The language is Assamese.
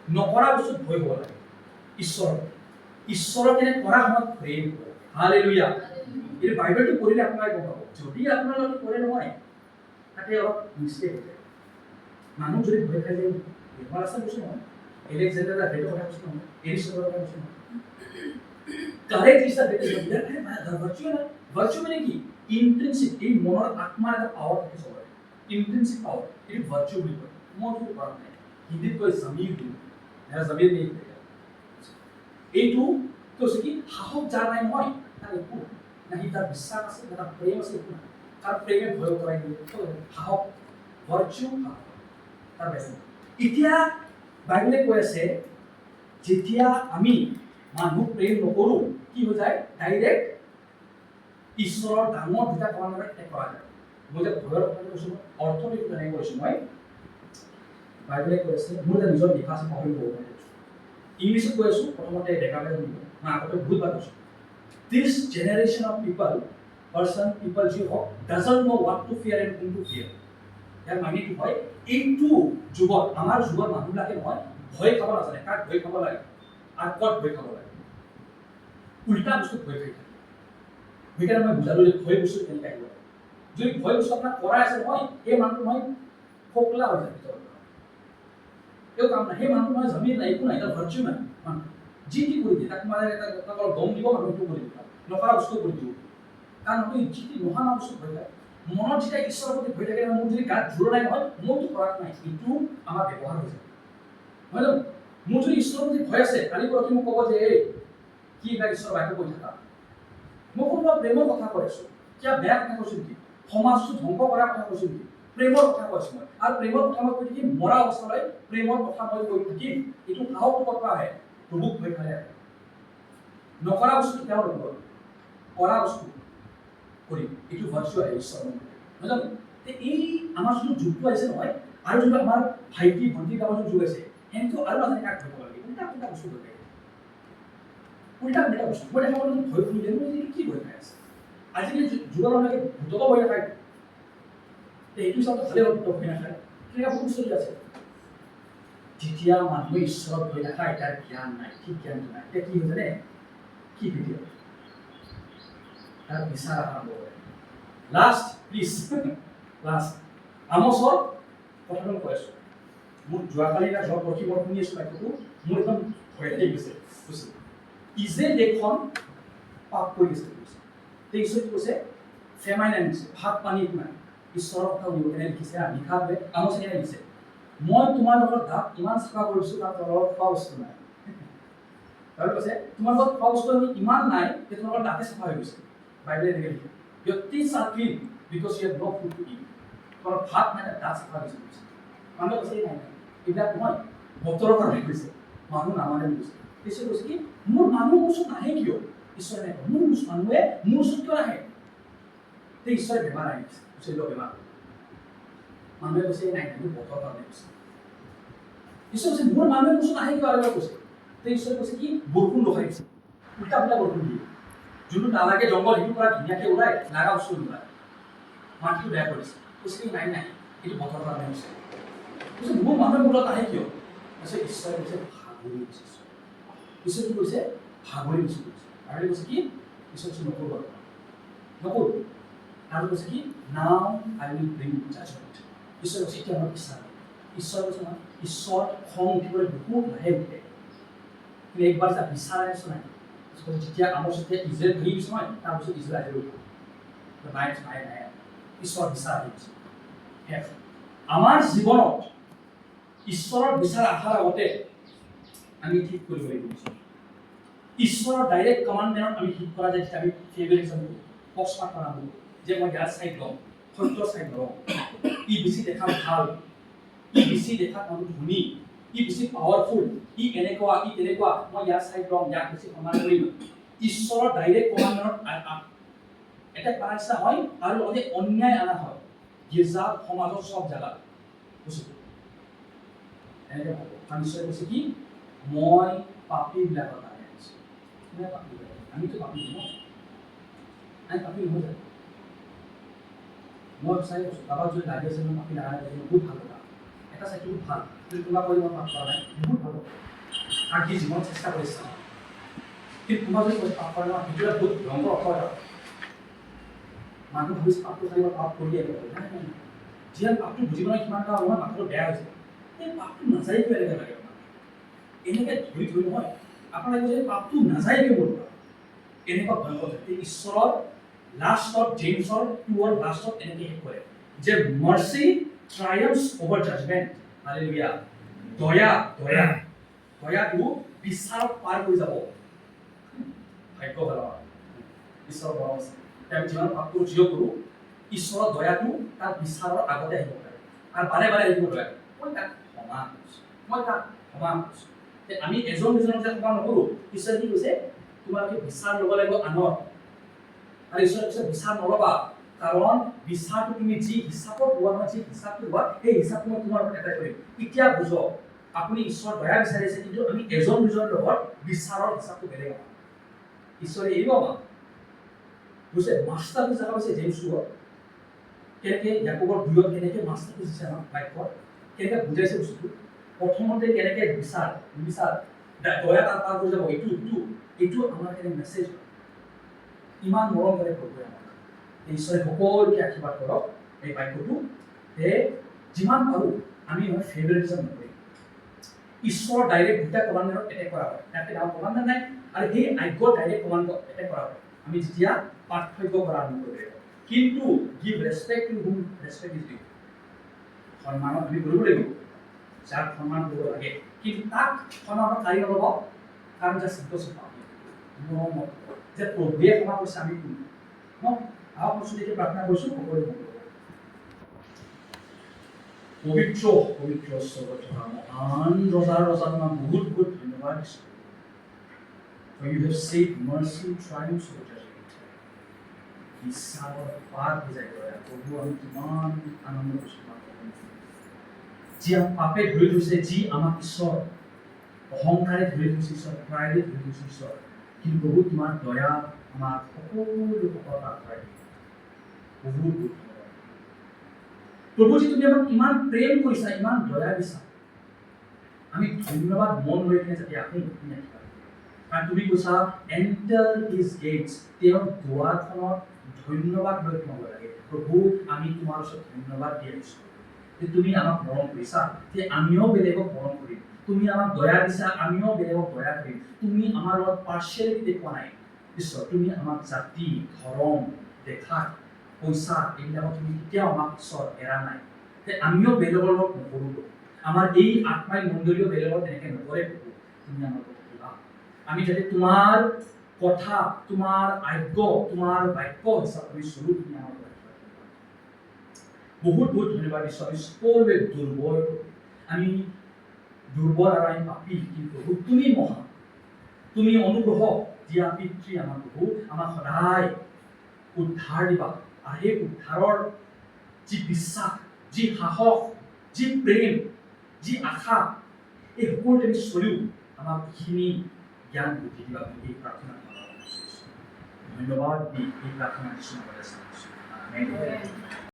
নকৰা বস্তুত ভয় হ'ব লাগে ঈশ্বৰক এনে কৰা সময়ত প্ৰেম কৰে হালেলুয়া এই বাইবেলটো পঢ়িলে আপোনালোকে গম পাব যদি আপোনালোকে কৰে নহয় তাতে অলপ মিষ্টেক হৈ যায় মানুহ যদি ভয় খাই যায় বেমাৰ আছে কৈছোঁ নহয় এলেকজেণ্ডাৰ দ্য গ্ৰেটৰ কথা কৈছোঁ নহয় এৰিষ্টটলৰ কথা কৈছোঁ নহয় correct is the greatest virtue মানে কি ইন্ট্ৰিনসিক এই মনৰ আত্মাৰ এটা পাৱাৰ থাকে চবৰে ইন্ট্ৰিনসিক পাৱাৰ এইটো ভাৰ্চু বুলি কয় মই সেইটো কৰা নাই হিন্দীত কয় জমিৰ বুলি জমিৰ নেই এইটো কৈছে কি সাহস যাৰ নাই নহয় তাৰ একো নাহি তাৰ বিশ্বাস আছে তাৰ প্ৰেম আছে একো নাই তাৰ প্ৰেমে ভয় কৰাই দিয়ে সাহস ভাৰ্চু তাৰ বেছি এতিয়া বাইবেলে কৈ আছে যেতিয়া আমি মানুহ প্ৰেম নকৰোঁ কি হৈ যায় ডাইৰেক্ট ঈশ্বৰৰ ডাঙৰ দুটা কমাণ্ডাৰত এটেক কৰা যায় মই যে ভয়ৰ কথা কৈছোঁ অৰ্থটো কেনেকৈ কৈছোঁ মই বাইবেলে কৈ আছে মোৰ এটা নিজৰ লিখা আছে পাহৰি গ'ল ইংলিছত কৈ আছোঁ প্ৰথমতে দেখাবলৈ শুনিব মই আগতে বহুত বাৰ কৈছোঁ দিছ জেনেৰেশ্যন অফ পিপল যি হওক doesn't know' what to fear and whom to fear ইয়াৰ মানেটো হয় এইটো যুগত আমাৰ যুগৰ মানুহবিলাকে নহয় ভয় খাব নাজানে কাক ভয় খাব লাগে আৰু ক'ত ভয় খাব লাগে উল্টা বস্তুত ভয় খাই থাকে সেইকাৰণে মই বুজালোঁ যে ভয় বস্তু কেনেকৈ আহিব যদি ভয় বস্তু আপোনাক কৰাই আছে নহয় সেই মানুহটো নহয় ফকলা হৈ যায় ভিতৰত কেউ কাম নাই সেই মানুহটো নহয় জমিৰ নাই একো নাই তাৰ ভাৰ্চু নাই মানুহ যি কি কৰি দিয়ে তাক মানে এটা দম দিব মানুহটো কৰি দিব নকৰা বস্তু কৰি দিব কাৰণ আপুনি যি কি নোহোৱা বস্তু ভয় খায় মনত যেতিয়া ঈশ্বৰৰ প্ৰতি ভয় থাকে মোৰ যদি গাত জোৰ নাই নহয় মোৰতো কৰাত নাই কিন্তু আমাৰ ব্যৱহাৰ হৈ যায় নহয় জানো মোৰ যদি ঈশ্বৰৰ প্ৰতি ভয় আছে কালি পৰহি মোক ক'ব যে এই কি এটা ঈশ্বৰৰ বাক্য কৈ থাকা মই কোনোবা প্ৰেমৰ কথা কৈ আছোঁ কিয় বেয়া কথা কৈছোঁ নেকি সমাজটো ধ্বংস কৰাৰ কথা কৈছোঁ নেকি প্ৰেমৰ কথা কৈছোঁ মই আৰু প্ৰেমৰ কথা মই কৈ থাকিম মৰা অৱস্থালৈ প্ৰেমৰ কথা মই কৈ থাকিম এইটো সাহস ক'ৰ পৰা আহে প্ৰভুক ভয় খাই আহে নকৰা বস্তু কেতিয়াও নকৰোঁ কৰা বস্তু কৰিম এইটো ভাৰ্চু আহে ঈশ্বৰ নহয় জানো এই আমাৰ যোনটো যুগটো আহিছে নহয় আৰু যোনটো আমাৰ ভাইটি ভণ্টিৰ কামৰ যোনটো যুগ আছে সেনেকৈ আৰু নাজানে কাক ভয় খাব লাগে উল্টা বস্তু ভয় খায় উল্টা বস্তু মই দেখা পালোঁ ভয় খুলিলে মই কি ভয় খাই আছে আজিকালি যুগৰ মানুহে ভূতকো ভয় নাখায় এইটো হিচাপত ভালে হ'ল ভূতক ভয় নাখায় তেনেকুৱা বহুত চলি আছে যেতিয়া মানুহে ঈশ্বৰত ভয় নাখায় তাৰ জ্ঞান নাই ঠিক জ্ঞানটো নাই এতিয়া কি হৈ জানে কি ভিডিঅ' তাৰ বিচাৰ আৰম্ভ কৰে লাষ্ট প্লিজ লাষ্ট আমোচৰ কথাটো কৈ আছোঁ মোৰ যোৱাকালি এটা জব ৰখি মই শুনি আছোঁ বাক্যটো মোৰ একদম ভয় লাগি গৈছে বুজিছে ইজে দেশখন পাপ কৰি গৈছে ঈশ্বৰে কৈছে ফেমাইন আনিছে ভাত পানী একো নাই ঈশ্বৰৰ কথা শুনিব কেনে লিখিছে লিখা হবে আমোচে কেনে লিখিছে মই তোমালোকৰ দাঁত ইমান চাফা কৰিছোঁ তাৰ তলত খোৱা বস্তু নাই আৰু কৈছে তোমালোকৰ খোৱা বস্তু ইমান নাই যে তোমালোকৰ দাঁতে চাফা হৈ গৈছে বাইবেলে এনেকৈ লিখে your teeth are clean because you have no food to eat তোমাৰ ভাত নাই দাঁত চাফা হৈছে মানুহে কৈছে নাই এইবিলাক নহয় বতৰৰ কাৰণে কৈছে মানুহ নামানে কৈছে ঈশ্বৰে কৈছে কি মোৰ মানুহ মোৰ ওচৰত নাহে কিয় ঈশ্বৰে নাই মোৰ মানুহে মোৰ ওচৰত কিয় নাহে সেই ঈশ্বৰে বেমাৰ আহিছে ঈশ্বৰে বেমাৰ মানুহে কৈছে নাই মোৰ বতৰৰ কাৰণে কৈছে ঈশ্বৰ কৈছে মোৰ মানুহে মোৰ ওচৰত নাহে কিয় আৰু কৈছে সেই ঈশ্বৰে কৈছে কি বৰষুণ ৰখাই দিছে উল্টা পুল্টা বৰষুণ দিয়ে যোনটো নালাগে জংঘল সেইটো পৰা ধুনীয়াকৈ ওলাই লাগা বস্তু নোলায় মাটিটো বেয়া কৰিছে কৈছে কি নাই এইটো বতৰৰ কাৰণে হৈছে কৈছে মোৰ মানুহে মূলত আহে কিয় কৈছে ঈশ্বৰে কৈছে ভাগৰি গৈছে ঈশ্বৰে কি কৈছে ভাগৰি গৈছে আৰু কৈছে কি ঈশ্বৰ কৈছে নকৰোঁ নকৰোঁ আৰু কৈছে কি now I will bring judgement ঈশ্বৰ কৈছে এতিয়া আমাৰ বিশ্বাস ঈশ্বৰ কৈছে নহয় ঈশ্বৰ খং উঠিবলৈ বহুত লাহে উঠে কিন্তু একবাৰ যা বিচাৰ আহিছোঁ নাই যেতিয়া আমাৰ যেতিয়া ইজৰাইল ভাঙি গৈছে নহয় তাৰপিছত ইজৰাইল আহি উঠিব নাই ঈশ্বৰ বিচাৰ আহি গৈছে আমাৰ জীৱনত ঈশ্বৰৰ বিচাৰ অহাৰ আগতে আমি ঠিক কৰিব লাগিব ঈশ্বৰৰ ডাইৰেক্ট কমাণ্ডমেণ্টত আমি ঠিক কৰা যায় যেতিয়া আমি ফেভাৰিজম কৰোঁ পক্ষপাত কৰা হ'ব যে মই ইয়াৰ ছাইড ল'ম সত্য ছাইড ল'ম ই বেছি দেখাত ভাল ই বেছি দেখাত মানুহ ধনী ই বেছি পাৱাৰফুল ই এনেকুৱা ই তেনেকুৱা মই ইয়াৰ ছাইড ল'ম ইয়াক বেছি সন্মান কৰিম ঈশ্বৰৰ ডাইৰেক্ট কমাণ্ডমেণ্টত এটা বাচ্চা হয় আৰু লগতে অন্যায় অনা হয় গীৰ্জা সমাজৰ সব জেগাত বুজিছোঁ এনেকৈ হ'ব কাৰণ ঈশ্বৰে কৈছে কি মই পাপীবিলাকৰ কাৰণে আহিছোঁ কোনে পাপী আমিতো পাপী ন আমি পাপী নহয় জানো মই চাই কৈছোঁ কাৰোবাক যদি লাগি আছে মই পাপী লগা বহুত ভাল কথা এটা চাইটো ভাল যদি তোমাক কৈ মই পাপ কৰা নাই বহুত ভাল হ'ব আৰু সি জীৱনত চেষ্টা কৰিছে কিন্তু তোমাক যদি কৈ পাপ কৰা নাই সেইটো বহুত ভয়ংকৰ অপৰাধ মানুহ ভাবিছে পাপটো খালি পাপ কৰি আহিব নাই নাই যিমান পাপটো বুজিব নাই সিমান এটা আমাৰ মাথাটো বেয়া হৈছে এই পাপটো নাযায় কিয় এনেকৈ লাগে এনেকৈ ধৰি ধৰি নহয় আপোনাৰ যে পাপটো নাযায় কিয় বলব এনেকুৱা ভয়ংকৰ ঈশ্বৰৰ লাষ্টত জেমছৰ 2 লাষ্টত এনেকৈ শেষ কৰে যে মাৰ্চি ট্ৰায়াম্ফছ অভাৰ জাজমেণ্ট হালেলুয়া দয়াটো বিচাৰত পাৰ হৈ যাব ভাগ্য ভাল ঈশ্বৰৰ মৰম আছে আমি যিমান পাপ কৰোঁ যিও কৰোঁ ঈশ্বৰৰ দয়াটো তাৰ বিচাৰৰ আগতে আহিব পাৰে আৰু বাৰে বাৰে আহিব পাৰে মই তাক ক্ষমা কৰিছোঁ আমি এজন দুজনক যে ক্ষমা নকৰোঁ ঈশ্বৰে কি কৈছে তোমালোকে বিচাৰ ল'ব লাগিব আনৰ আৰু ঈশ্বৰে কৈছে বিচাৰ নল'বা কাৰণ বিচাৰটো তুমি যি হিচাপত লোৱা নহয় যি হিচাপটো লোৱা সেই হিচাপটো মই তোমাৰ লগত এটাই কৰিম এতিয়া বুজক আপুনি ঈশ্বৰ দয়া বিচাৰিছে কিন্তু আমি এজন দুজনৰ লগত বিচাৰৰ হিচাপটো বেলেগ আমাৰ ঈশ্বৰে এৰিব আমাক বুজিছে মাষ্টাৰটো জেগা পাইছে জেমছ 2 কেনেকৈ ইয়াকোবৰ 2 কেনেকৈ মাষ্টাৰটো দিছে আমাক বাক্যত কেনেকৈ বুজাইছে বস্তুটো প্ৰথমতে কেনেকৈ বিচাৰ দয়া তাৰ পাৰ হৈ যাব এইটো আমাৰ কাৰণে মেছেজ ইমান মৰম কৰে প্ৰভুৱে আমাক ঈশ্বৰে সকলোকে আশীৰ্বাদ কৰক এই বাক্যটো যে যিমান পাৰোঁ আমি নহয় ফেভাৰিটিজম নকৰিম ঈশ্বৰ ডাইৰেক্ট দুটা কমাণ্ডাৰত এটেক কৰা হয় তাতে ডাঙৰ কমাণ্ডাৰ নাই আৰু সেই আজ্ঞা ডাইৰেক্ট কমাণ্ডত এটেক কৰা হয় আমি যেতিয়া পাৰ্থক্য কৰা আৰম্ভ কৰিব কিন্তু give respect to whom respect is due সন্মানত আমি কৰিব লাগিব যাক সন্মান কৰিব লাগে কিন্তু তাক সন্মানৰ কাৰি নল'ব কাৰণ যে সন্তোষ পাব যে প্ৰভুৱে ক্ষমা কৰিছে আমি কোন ন আহক মুছলিকে প্ৰাৰ্থনা কৰিছোঁ সকলোৱে পবিত্ৰ স্বৰ্গত থকা মহান ৰজাৰ তোমাক বহুত বহুত ধন্যবাদ দিছোঁ For you have saved mercy, triumphs over judgment. বিচাৰৰ পাৰ হৈ যায় প্ৰভু আমি কিমান আনন্দ কৰিছোঁ যি আমাক পাপে ধৰি থৈছে যি আমাক ঈশ্বৰ অহংকাৰে ধৰি থৈছে ঈশ্বৰ প্ৰায়ৰে ধৰি থৈছে ঈশ্বৰ কিন্তু প্ৰভু তোমাৰ দয়া আমাক সকলো সফলতা আগবঢ়াই বহুত বহুত ধন্যবাদ প্ৰভু যি তুমি আমাক ইমান প্ৰেম কৰিছা ইমান দয়া দিছা আমি ধন্যবাদ মন লৈ কিনে যাতে আপুনি তুমি আহিবা কাৰণ তুমি কৈছা এণ্টাৰ হিজ গেটছ তেওঁৰ দুৱাৰখনত ধন্যবাদ লৈ সোমাব লাগে প্ৰভু আমি তোমাৰ ওচৰত ধন্যবাদ দি আহিছোঁ যে তুমি আমাক মৰম কৰিছা যে আমিও বেলেগক মৰম কৰিম তুমি আমাক দয়া দিছা আমিও বেলেগক দয়া কৰিম তুমি আমাৰ লগত পাৰ্চিয়েলিটি দেখুওৱা নাই ঈশ্বৰ তুমি আমাক জাতি ধৰ্ম দেখা পইচা এইবিলাকত তুমি কেতিয়াও আমাক ঈশ্বৰ এৰা নাই যে আমিও বেলেগৰ লগত নকৰোঁ আমাৰ এই আত্মাই মণ্ডলীয় বেলেগৰ তেনেকৈ নকৰে তুমি আমাৰ লগত কিবা আমি যাতে তোমাৰ কথা তোমাৰ আজ্ঞা তোমাৰ বাক্য হিচাপে আমি চলো তুমি আমাৰ বহুত বহুত ধন্যবাদ দিছোঁ আমি সকলোৱে আমি দুৰ্বল আৰু আমি পাপী কিন্তু তুমি মহান তুমি অনুগ্ৰহ দিয়া পিতৃ আমাৰ প্ৰভু আমাক সদায় উদ্ধাৰ দিবা আৰু সেই উদ্ধাৰৰ যি বিশ্বাস যি সাহস যি প্ৰেম যি আশা এই সকলোতে আমি চলিও আমাক এইখিনি জ্ঞান বুদ্ধি দিবা বুলি এই প্ৰাৰ্থনা ধন্যবাদ দি এই প্ৰাৰ্থনা কিছু